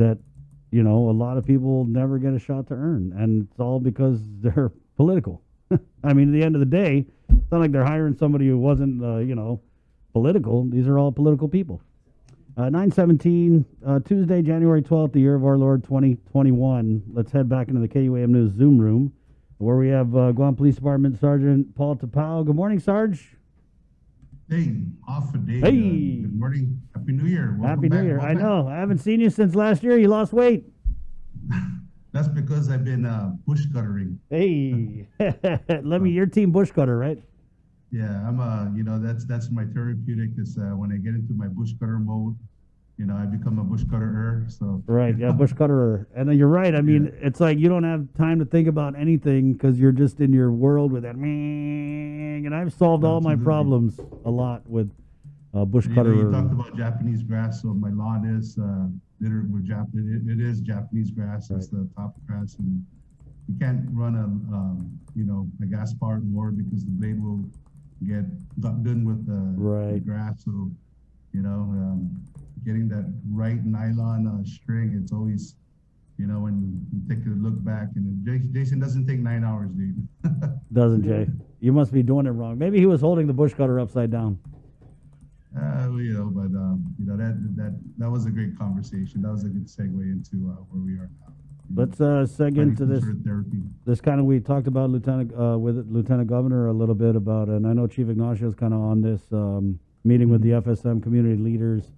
that, you know, a lot of people never get a shot to earn, and it's all because they're political. I mean, at the end of the day, it's not like they're hiring somebody who wasn't, you know, political. These are all political people. 917, Tuesday, January 12th, the year of our Lord 2021. Let's head back into the KUAM News Zoom room where we have Guam Police Department Sergeant Paul Tapao. Good morning, Sarge. Hey, off a day. Hey. Good morning. Happy New Year. Welcome Happy back. New Year. I know. I haven't seen you since last year. You lost weight. That's because I've been bush cuttering. Hey. Let me, your team bush cutter, right? Yeah, I'm you know, that's my therapeutic is when I get into my bush cutter mode, you know, I become a bush cutterer. So Right, yeah, bush cutter. And you're right. I mean, it's like you don't have time to think about anything because you're just in your world with that. And I've solved all my problems a lot with bush cutter. You talked about Japanese grass, so my lawn is littered with Japanese. It is Japanese grass. Right. It's the top grass, and you can't run a you know, a gas powered mower because the blade will get done with the grass. So, you know, getting that right nylon string, it's always, you know, when you take a look back, and Jason doesn't take 9 hours, dude. Doesn't, Jay? You must be doing it wrong. Maybe he was holding the bush cutter upside down. You know, but you know, that was a great conversation. That was a good segue into where we are now. Let's seg into this. This kind of, we talked about with Lieutenant Governor a little bit about, and I know Chief Ignacio is kind of on this meeting with the FSM community leaders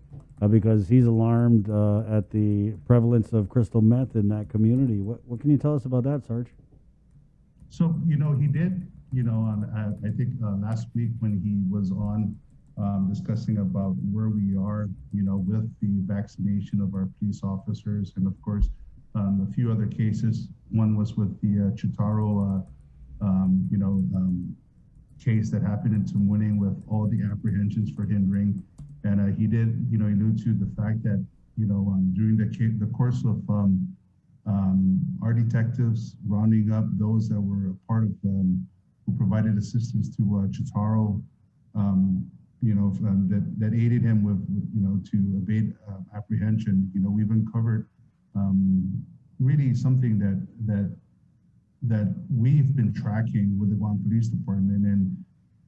because he's alarmed at the prevalence of crystal meth in that community. What can you tell us about that, Sarge? So, you know, he did, you know, I think last week when he was on discussing about where we are, you know, with the vaccination of our police officers, and of course, a few other cases. One was with the Chitaro, you know, case that happened in Tumuning with all the apprehensions for hindering. And he did, you know, allude to the fact that, you know, during the course of our detectives rounding up those that were a part of, who provided assistance to Chitaro, you know, that aided him with, you know, to evade apprehension. You know, we've uncovered really something that we've been tracking with the Guam Police Department, and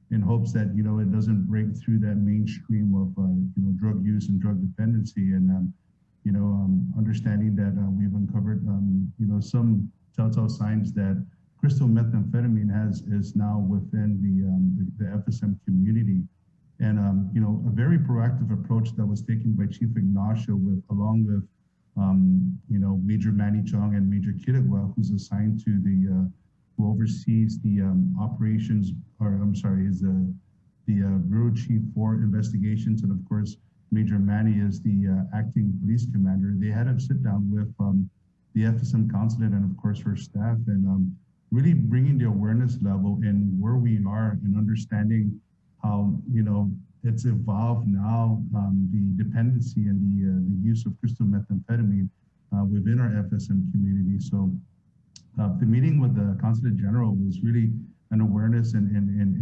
in hopes that, you know, it doesn't break through that mainstream of you know, drug use and drug dependency, and you know, understanding that we've uncovered you know, some telltale signs that crystal methamphetamine is now within the FSM community. And you know, a very proactive approach that was taken by Chief Ignacio along with you know, Major Manny Chong and Major Kirigua, who's assigned to who oversees the operations, or I'm sorry, is the Bureau Chief for Investigations, and of course, Major Manny is the acting police commander. They had a sit down with the FSM consulate and of course her staff, and really bringing the awareness level in where we are and understanding how, you know, it's evolved now, the dependency and the use of crystal methamphetamine within our FSM community. So the meeting with the Consulate General was really an awareness and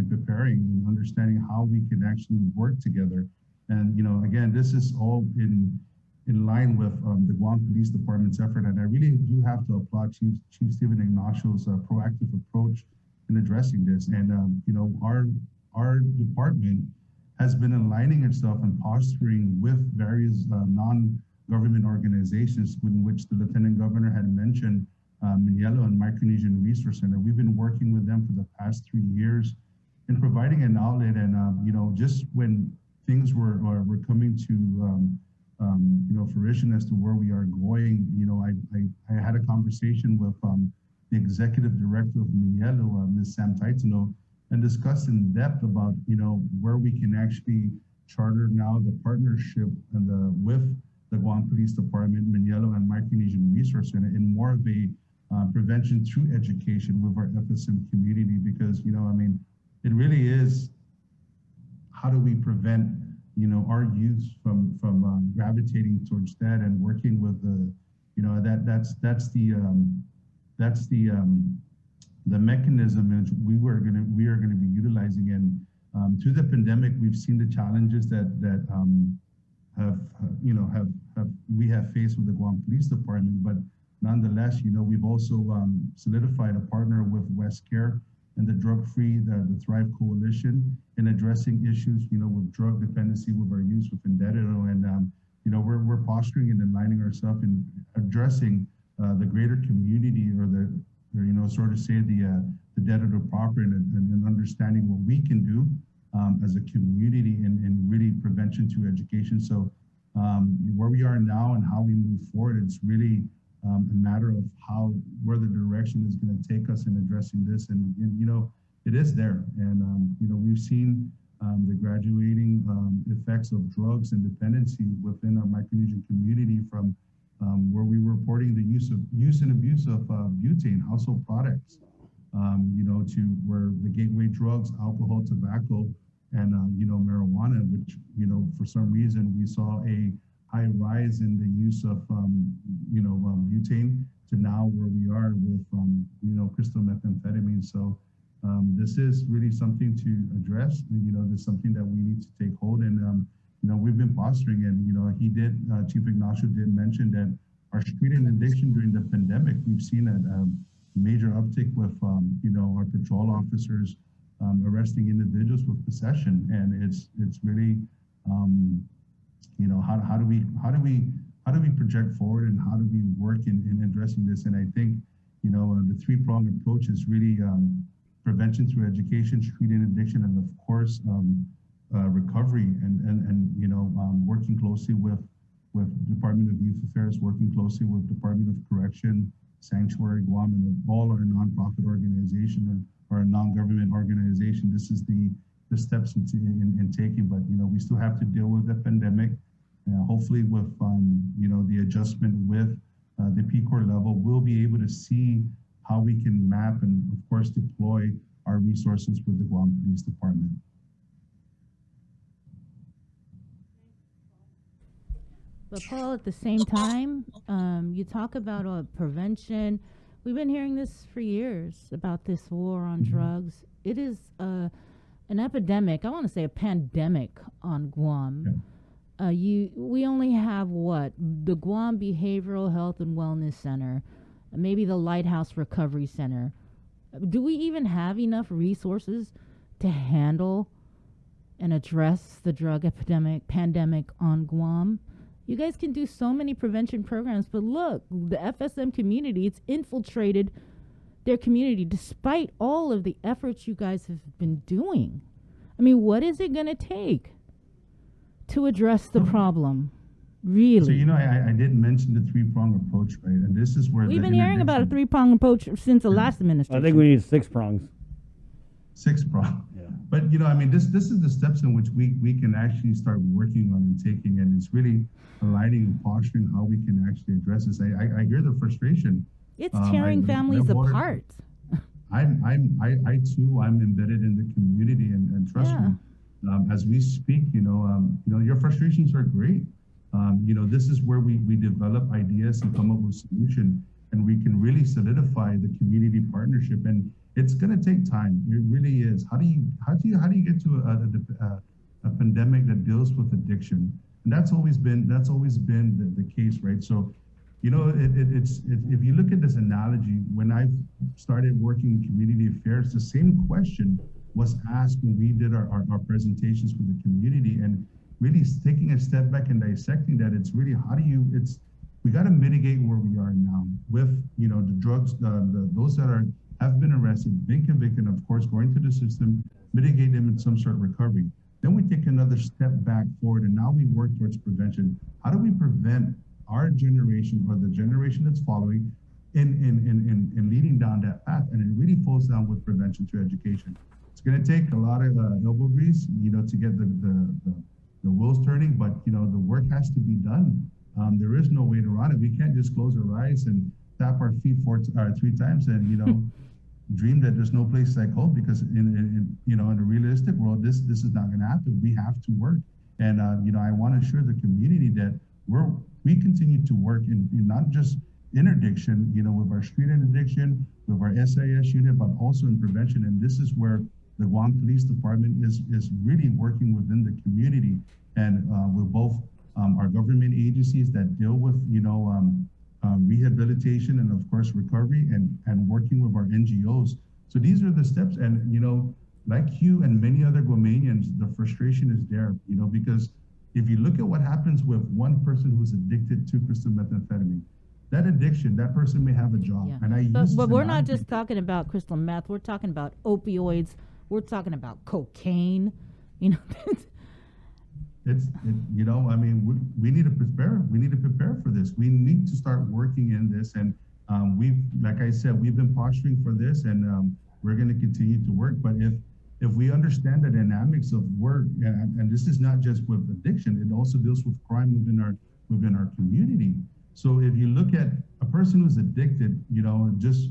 preparing and understanding how we can actually work together. And, you know, again, this is all in line with the Guam Police Department's effort. And I really do have to applaud Chief Stephen Ignacio's proactive approach in addressing this. And, you know, our department has been aligning itself and posturing with various non-government organizations in which the Lieutenant Governor had mentioned, Manielo and Micronesian Resource Center. We've been working with them for the past 3 years in providing an outlet. And, you know, just when things were coming to, you know, fruition as to where we are going, you know, I had a conversation with the executive director of Manielo, Ms. Sam Taitano, and discussed in depth about, you know, where we can actually charter now the partnership and with the Guam Police Department, Manielo, and Micronesian Resource Center in more of a prevention through education with our FSM community, because, you know, I mean, it really is, how do we prevent, you know, our youth from gravitating towards that, and working with the, you know, that's the mechanism in which we are going to be utilizing. And through the pandemic, we've seen the challenges that have we have faced with the Guam Police Department, but nonetheless, we've also solidified a partner with West Care and the the Thrive Coalition in addressing issues, with drug dependency with our youth with Indebtedo. And, we're posturing and aligning ourselves in addressing the greater community or sort of say the Indebtedo proper and understanding what we can do as a community and really prevention through education. So where we are now and how we move forward, it's really a matter of where the direction is going to take us in addressing this. And it is there. And, we've seen the graduating effects of drugs and dependency within our Micronesian community from where we were reporting the use and abuse of butane, household products, to where the gateway drugs, alcohol, tobacco, and, marijuana, which, for some reason we saw a high rise in the use of, butane to now where we are with, crystal methamphetamine. So this is really something to address. This is something that we need to take hold. And, we've been posturing, and, Chief Ignacio did mention that our street interdiction during the pandemic, we've seen a major uptick with, our patrol officers arresting individuals with possession. And it's really, how do we project forward, and how do we work in addressing this? And I think, the three-pronged approach is really prevention through education, street interdiction, and of course, recovery, and working closely with Department of Youth Affairs, working closely with Department of Correction, Sanctuary Guam, and all our nonprofit organization or a non-government organization. This is the steps in taking, but we still have to deal with the pandemic. Hopefully, with the adjustment with the PCOR level, we'll be able to see how we can map and, of course, deploy our resources with the Guam Police Department. But Paul, at the same time, you talk about prevention. We've been hearing this for years about this war on drugs. It is an epidemic. I want to say a pandemic on Guam. Yeah. We only have the Guam Behavioral Health and Wellness Center, maybe the Lighthouse Recovery Center. Do we even have enough resources to handle and address the drug pandemic on Guam? You guys can do so many prevention programs, but look, the FSM community, it's infiltrated their community despite all of the efforts you guys have been doing. I mean, what is it going to take to address the problem? Really? So, I did mention the three-prong approach, right? And this is where we've been hearing about a three-prong approach since the last administration. I think we need 6 prongs. 6 prongs. Yeah. But, this is the steps in which we can actually start working on and taking, and it's really aligning and posturing how we can actually address this. I hear the frustration. It's tearing families apart. I too, I'm embedded in the community, and trust me, as we speak, your frustrations are great. This is where we develop ideas and come up with solution, and we can really solidify the community partnership. And it's going to take time. It really is. How do you get to a pandemic that deals with addiction? And that's always been the case, right? So, it's if you look at this analogy, when I started working in community affairs, the same question was asked when we did our presentations with the community, and really taking a step back and dissecting that. It's really we got to mitigate where we are now with the drugs, those that have been arrested, been convicted, of course, going through the system, mitigate them in some sort of recovery. Then we take another step back forward, and now we work towards prevention. How do we prevent our generation or the generation that's following in leading down that path? And it really falls down with prevention through education. It's going to take a lot of elbow grease, to get the wheels turning, but the work has to be done. There is no way to run it. We can't just close our eyes and tap our feet 3 times and dream that there's no place like home, because in a realistic world, this is not going to happen. We have to work, and I want to assure the community that we continue to work in not just interdiction, with our street interdiction, with our SIS unit, but also in prevention. And this is where the Guam Police Department is really working within the community, and with both our government agencies that deal with, rehabilitation and of course recovery, and working with our NGOs. So these are the steps, and like you and many other Guamanians, the frustration is there, because if you look at what happens with one person who's addicted to crystal methamphetamine, that addiction, that person may have a job. Yeah. And I But, use but this we're not analogy. just talking about crystal meth. We're talking about opioids. We're talking about cocaine. You know, I mean, we need to prepare. We need to prepare for this. We need to start working in this. And like I said, we've been posturing for this, and we're going to continue to work. But if we understand the dynamics of work, and this is not just with addiction, it also deals with crime within our community. So if you look at a person who's addicted, just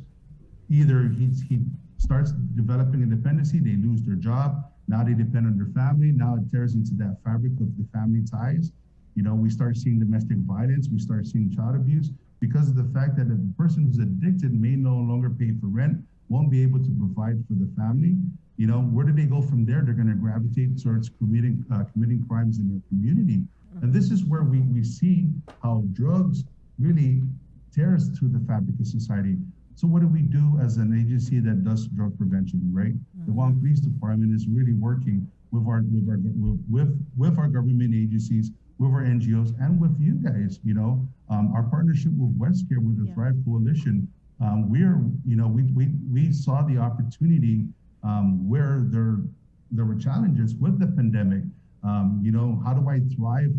either he starts developing a dependency, they lose their job, now they depend on their family, now it tears into that fabric of the family ties. We start seeing domestic violence, we start seeing child abuse, because of the fact that the person who's addicted may no longer pay for rent, won't be able to provide for the family. Where do they go from there? They're going to gravitate towards committing crimes in their community. And this is where we see how drugs really tears through the fabric of society. So what do we do as an agency that does drug prevention, right? The Guam Police Department is really working with our government agencies, with our NGOs, and with you guys. Our partnership with WestCare, with the Thrive Coalition, we saw the opportunity where there were challenges with the pandemic. How do I thrive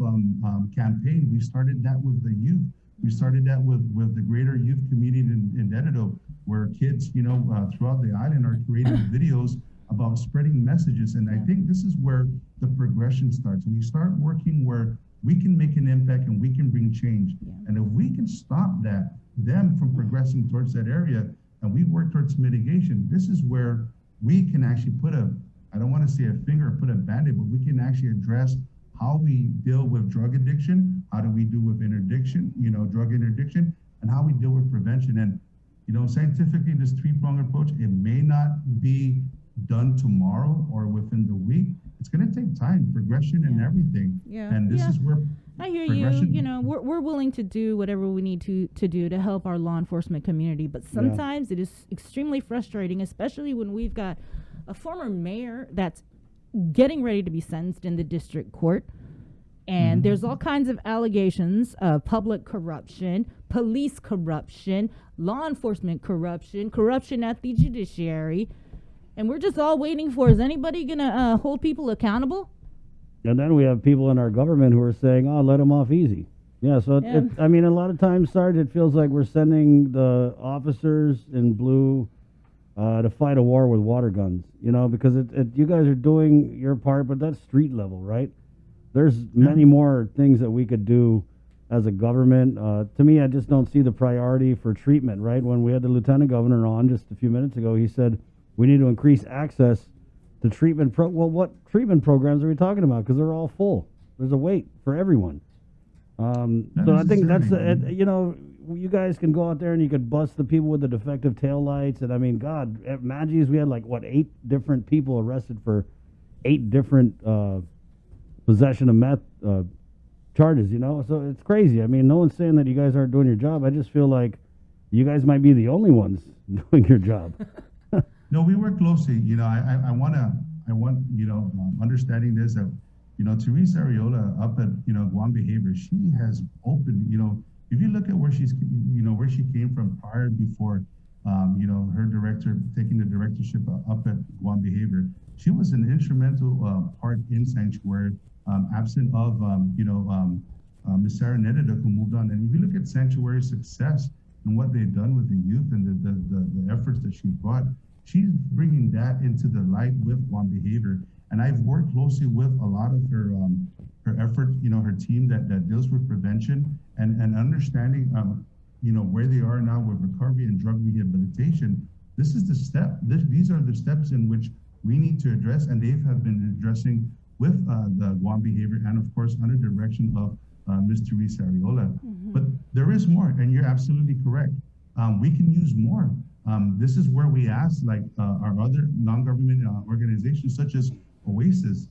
campaign? We started that with the youth. We started that with the greater youth community in Dededo, where kids, throughout the island are creating videos about spreading messages. And I think this is where the progression starts. We start working where we can make an impact and we can bring change. Yeah. And if we can stop them from progressing towards that area, and we work towards mitigation, this is where we can actually I don't want to say a finger or put a Band-Aid, but we can actually address how we deal with drug addiction, how do we deal with interdiction, drug interdiction, and how we deal with prevention. And, scientifically, this three-pronged approach, it may not be done tomorrow or within the week. It's going to take time, progression and everything. Yeah. And this is where I hear you. We're willing to do whatever we need to do to help our law enforcement community. But sometimes it is extremely frustrating, especially when we've got a former mayor that's getting ready to be sentenced in the district court. And there's all kinds of allegations of public corruption, police corruption, law enforcement corruption, corruption at the judiciary. And we're just all waiting for, is anybody going to hold people accountable? And then we have people in our government who are saying, oh, let them off easy. Yeah, so a lot of times, Sarge, it feels like we're sending the officers in blue to fight a war with water guns, because you guys are doing your part, but that's street level, right? There's many more things that we could do as a government. To me, I just don't see the priority for treatment, right? When we had the lieutenant governor on just a few minutes ago, he said we need to increase access to treatment. Well, what treatment programs are we talking about? Because they're all full. There's a wait for everyone. So I think that's, you guys can go out there and you could bust the people with the defective taillights. And I mean, God, at Maggi's, we had 8 different people arrested for 8 different possession of meth charges, So it's crazy. I mean, no one's saying that you guys aren't doing your job. I just feel like you guys might be the only ones doing your job. No, we work closely. I want understanding this that, Teresa Ariola up at, Guam Behavior, she has opened, if you look at where she's, where she came from before, her director taking the directorship up at Guam Behavior, she was an instrumental part in Sanctuary, absent of, Ms. Sarah Nedida, who moved on. And if you look at Sanctuary's success and what they've done with the youth and the efforts that she brought, she's bringing that into the light with Guam Behavior. And I've worked closely with a lot of her effort, her team that deals with prevention and understanding, where they are now with recovery and drug rehabilitation. This is the step. These are the steps in which we need to address, and they have been addressing with the Guam Behavior and, of course, under the direction of Ms. Teresa Ariola. But there is more, and you're absolutely correct. We can use more. This is where we ask, our other non-government organizations, such as OASIS,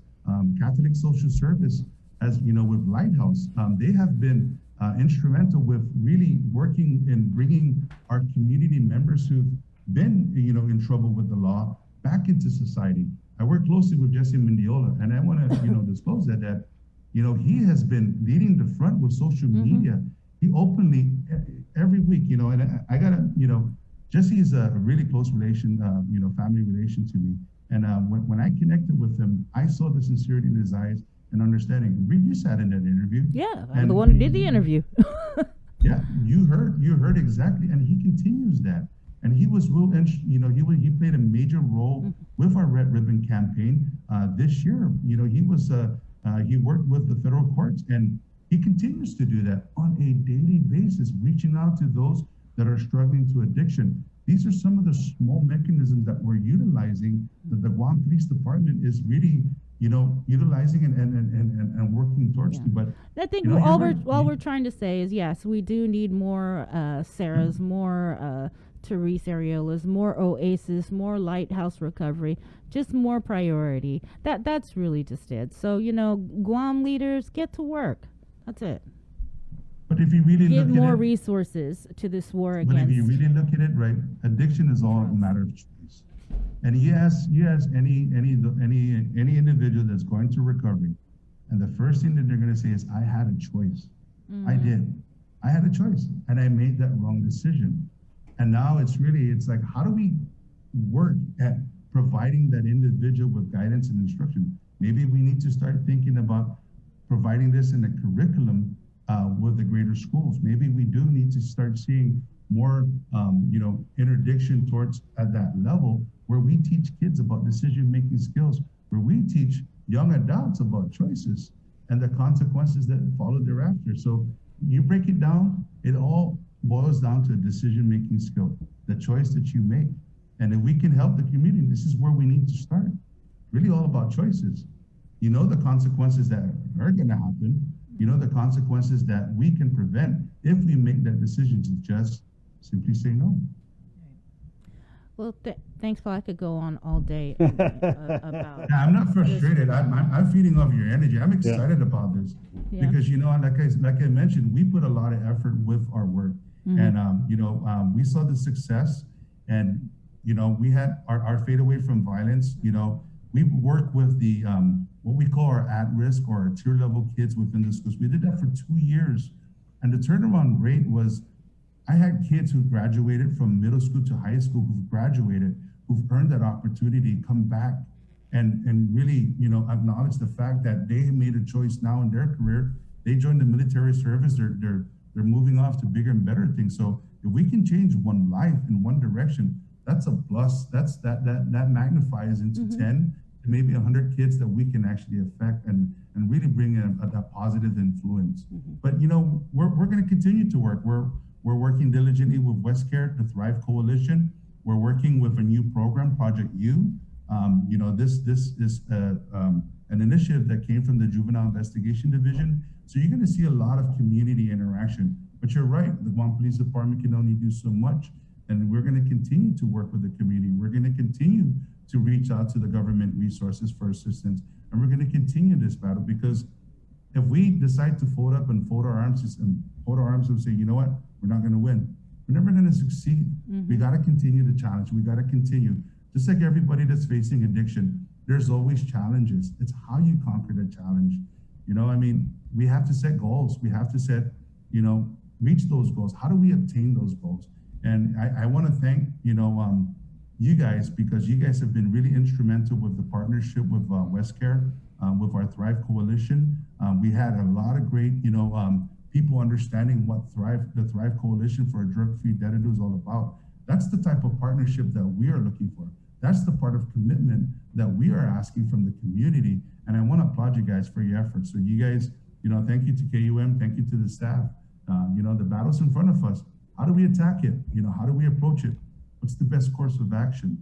Catholic Social Service, as you know, with Lighthouse, they have been instrumental with really working in bringing our community members who've been, you know, in trouble with the law back into society. I work closely with Jesse Mendiola, and I want to, you know, disclose that, you know, he has been leading the front with social media. He openly every week, you know, and I gotta, you know, Jesse is a really close relation, you know, family relation to me. And when I connected with him, I saw the sincerity in his eyes and understanding. You sat in that interview. Yeah, I'm the one who did the interview. Yeah, you heard exactly, and he continues that. And he was real, you know, he played a major role with our Red Ribbon campaign this year. You know, he worked with the federal courts, and he continues to do that on a daily basis, reaching out to those that are struggling to addiction. These are some of the small mechanisms that we're utilizing, that the Guam Police Department is really, you know, utilizing and working towards. Yeah. But I think you know, all we're trying to say is, yes, we do need more Sarahs, more Therese Areolas, more Oasis, more Lighthouse Recovery, just more priority. That's really just it. So, you know, Guam leaders, get to work. That's it. But if you really Give look more at it, resources to this war but if you against. really look at it, right, addiction is all a matter of choice. And yes, any individual that's going to recovery, and the first thing that they're going to say is, I had a choice. I did. I had a choice, and I made that wrong decision. And now it's like, how do we work at providing that individual with guidance and instruction? Maybe we need to start thinking about providing this in a curriculum with the greater schools. Maybe we do need to start seeing more, you know, interdiction towards at that level, where we teach kids about decision-making skills, where we teach young adults about choices and the consequences that follow thereafter. So you break it down, it all boils down to a decision-making skill, the choice that you make. And if we can help the community, this is where we need to start. Really all about choices. You know the consequences that are going to happen. You know the consequences that we can prevent if we make that decision to just simply say no. Well, thanks, Paul. I could go on all day about. Yeah, I'm not frustrated. I'm feeding off your energy. I'm excited about this because, you know, like I mentioned, we put a lot of effort with our work, and you know, we saw the success, and you know, we had our fade away from violence. You know, we work with the what we call our at-risk or our tier level kids within the schools. We did that for 2 years, and the turnaround rate was, I had kids who graduated from middle school to high school, who've earned that opportunity, come back and really, you know, acknowledge the fact that they made a choice now in their career. They joined the military service. They're moving off to bigger and better things. So if we can change one life in one direction, that's a plus. That magnifies into 10 to maybe 100 kids that we can actually affect and really bring a positive influence. But you know, we're going to continue to work. We're working diligently with WestCare, the Thrive Coalition. We're working with a new program, Project U. You know, this is an initiative that came from the Juvenile Investigation Division. So you're going to see a lot of community interaction. But you're right, the Guam Police Department can only do so much. And we're going to continue to work with the community. We're going to continue to reach out to the government resources for assistance. And we're going to continue this battle, because if we decide to fold up and fold our arms and say, you know what, we're not going to win, we're never going to succeed. We got to continue the challenge. We got to continue. Just like everybody that's facing addiction, there's always challenges. It's how you conquer the challenge. You know, I mean, we have to set goals. We have to set, you know, reach those goals. How do we obtain those goals? And I want to thank, you know, you guys, because you guys have been really instrumental with the partnership with WestCare, with our Thrive Coalition. We had a lot of great, you know, people understanding what the Thrive Coalition for a Drug-Free Identity is all about. That's the type of partnership that we are looking for. That's the part of commitment that we are asking from the community. And I want to applaud you guys for your efforts. So you guys, you know, thank you to KUM, thank you to the staff. You know, the battle's in front of us. How do we attack it? You know, how do we approach it? What's the best course of action?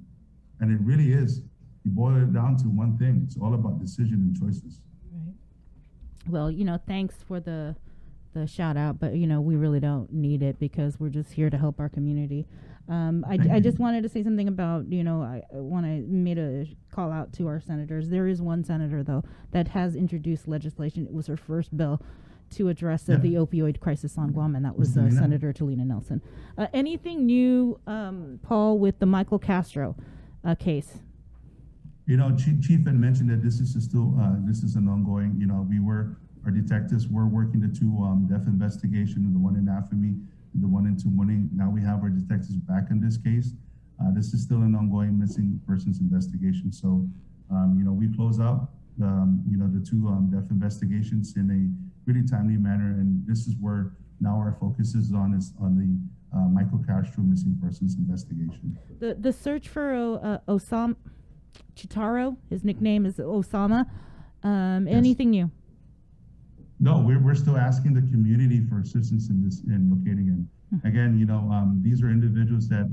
And it really is, you boil it down to one thing. It's all about decision and choices. Right. Well, you know, thanks for the the shout out, but we really don't need it because we're just here to help our community. I just wanted to say something about, when I made a call out to our senators. There is one senator, though, that has introduced legislation. It was her first bill to address the opioid crisis on Guam, and that was Senator Talina Nelson. Anything new, Paul, with the Michael Castro case? Chief had mentioned that this is still this is an ongoing. Our detectives were working the two death investigation, the one in Afami, the one in Tumuni. Now we have our detectives back in this case. This is still an ongoing missing persons investigation. So, we close out the two death investigations in a really timely manner, and this is where now our focus is on the Michael Castro missing persons investigation. The search for Osama Chitaro, his nickname is Osama. Yes. Anything new? No, we're still asking the community for assistance in locating him. Again, these are individuals that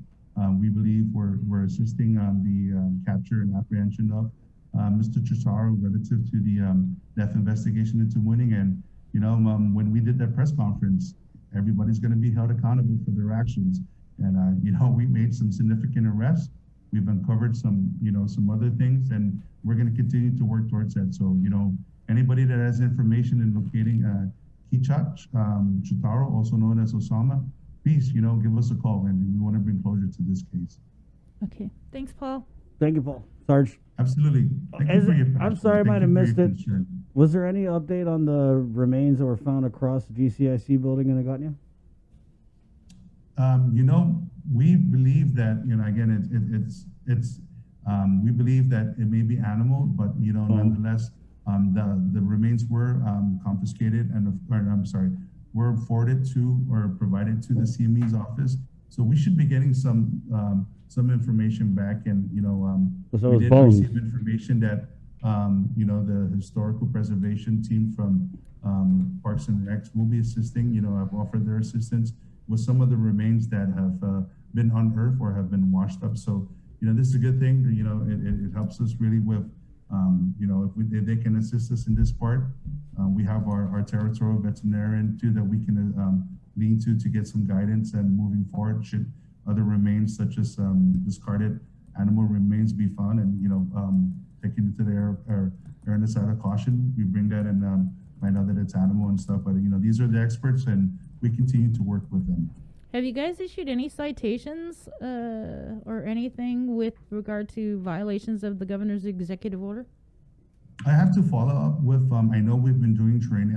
we believe we're assisting the capture and apprehension of Mr. Chitaro relative to the death investigation into winning. And when we did that press conference, everybody's going to be held accountable for their actions. And we made some significant arrests. We've uncovered some other things, and we're going to continue to work towards that. So, anybody that has information in locating Kichat Chitaro, also known as Osama, please, give us a call, and we want to bring closure to this case. Okay. Thanks, Paul. Thank you, Paul. Sarge. Absolutely. Thank you for your passion. I'm sorry, I might have missed it. Was there any update on the remains that were found across the GCIC building in Agotnia? We believe that, again, we believe that it may be animal, but, nonetheless, the remains were confiscated were forwarded to or provided to the CME's office. So we should be getting some information back, and So we did bones. receive information that the historical preservation team from Parks and Recs will be assisting. Have offered their assistance with some of the remains that have been unearthed or have been washed up. So this is a good thing. It helps us really with if they can assist us in this part. We have our territorial veterinarian too that we can lean to get some guidance, and moving forward should other remains such as discarded animal remains be found, and taken into the air on the side of caution, we bring that and find out that it's animal and stuff. But these are the experts, and we continue to work with them. Have you guys issued any citations or anything with regard to violations of the governor's executive order? I have to follow up with, I know we've been doing training,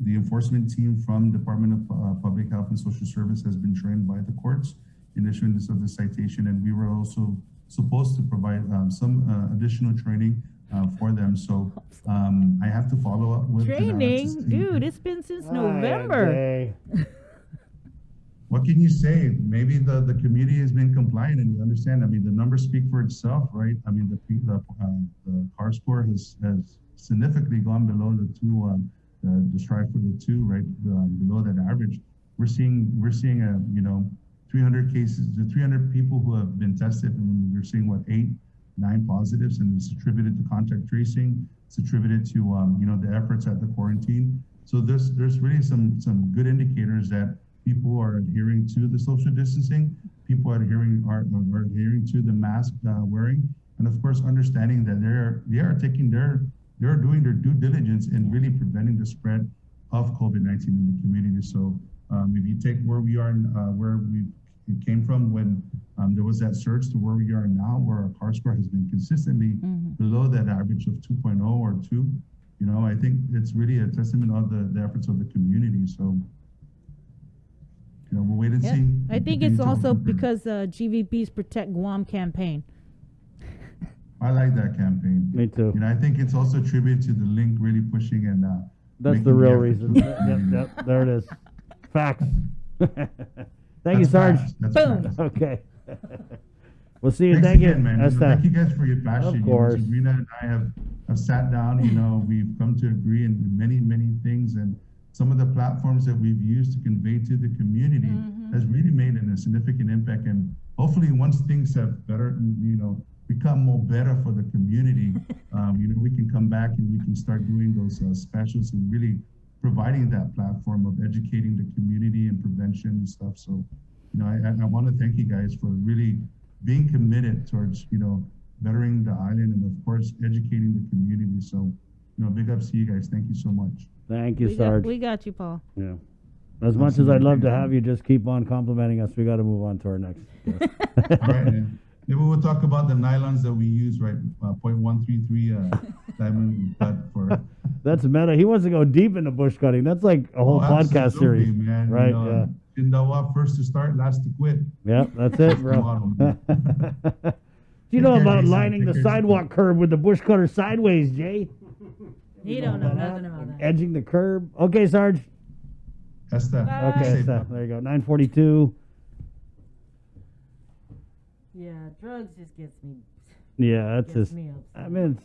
the enforcement team from Department of Public Health and Social Service has been trained by the courts in issuance of the citation, and we were also supposed to provide some additional training for them. So I have to follow up with training, dude. It's been since November. What can you say? Maybe the community has been compliant, and you understand. I mean, the numbers speak for itself, right? I mean, the CAR score has significantly gone below the two, the strive for the two, right? Below that average. We're seeing 300 cases, the 300 people who have been tested, and we're seeing 9 positives, and it's attributed to contact tracing. It's attributed to the efforts at the quarantine. So there's really some good indicators that people are adhering to the social distancing. People are adhering to the mask wearing, and of course understanding that they're doing their due diligence in really preventing the spread of COVID-19 in the community. So if you take where we are, where we came from when there was that surge to where we are now, where our CAR score has been consistently below that average of 2.0 or 2, I think it's really a testament of the efforts of the community. So, we'll wait and see. I think it's also because GVP's Protect Guam campaign. I like that campaign. Me too. I think it's also a tribute to the link really pushing and that's the real reason. Yep, there it is. Facts. Thank you, Sarge. Boom. Okay. We'll see you. Thanks Thank again, you. man. Thank you guys for your passion. Of course. Sabrina and I have sat down. We've come to agree in many, many things, and some of the platforms that we've used to convey to the community has really made a significant impact. And hopefully, once things have become more better for the community, we can come back and we can start doing those specials and really providing that platform of educating the community and prevention and stuff. So, I want to thank you guys for really being committed towards, bettering the island and of course educating the community. So, big ups to you guys. Thank you so much. Thank you, Sarge. We got you, Paul. Yeah. As much as I'd love to have you just keep on complimenting us, we got to move on to our next guest. All right, then. Maybe we'll talk about the nylons that we use, right? 0.133 diamond cut for. That's meta. He wants to go deep into bush cutting. That's like a whole podcast series, man. right? Yeah. Chindawa, first to start, last to quit. Yeah, that's it, bro. Do you know about lining the sidewalk curb with the bush cutter sideways, Jay? He don't know nothing about that. Edging the curb. Okay, Sarge. That's that. Okay, so there you go. 9:42. Yeah, drugs just gets me. Yeah, that's Gets just. me upset. I mean,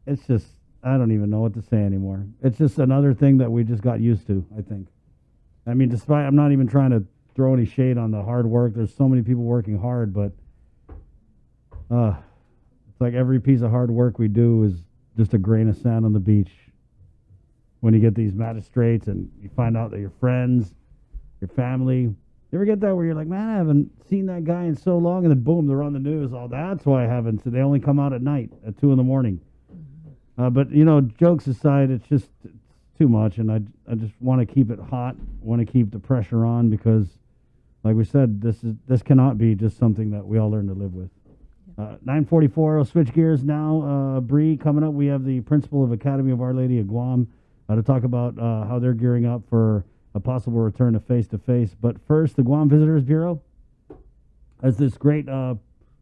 it's just. I don't even know what to say anymore. It's just another thing that we just got used to, I think. I mean, despite I'm not even trying to throw any shade on the hard work. There's so many people working hard, but it's like every piece of hard work we do is just a grain of sand on the beach. When you get these magistrates and you find out that your friends, your family, you ever get that where you're like, man, I haven't seen that guy in so long, and then boom, they're on the news. Oh, that's why I haven't. So they only come out at night at 2 a.m. But jokes aside, it's too much, and I just want to keep it hot. Want to keep the pressure on because, like we said, this cannot be just something that we all learn to live with. 9:44. I'll switch gears now. Bree, coming up, we have the principal of Academy of Our Lady of Guam to talk about how they're gearing up for a possible return to face-to-face. But first, the Guam Visitors Bureau has this great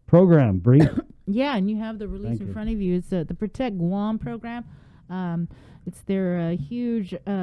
program, Bree. Yeah, and you have the release Thank in you. front of you. It's the Protect Guam program. It's their huge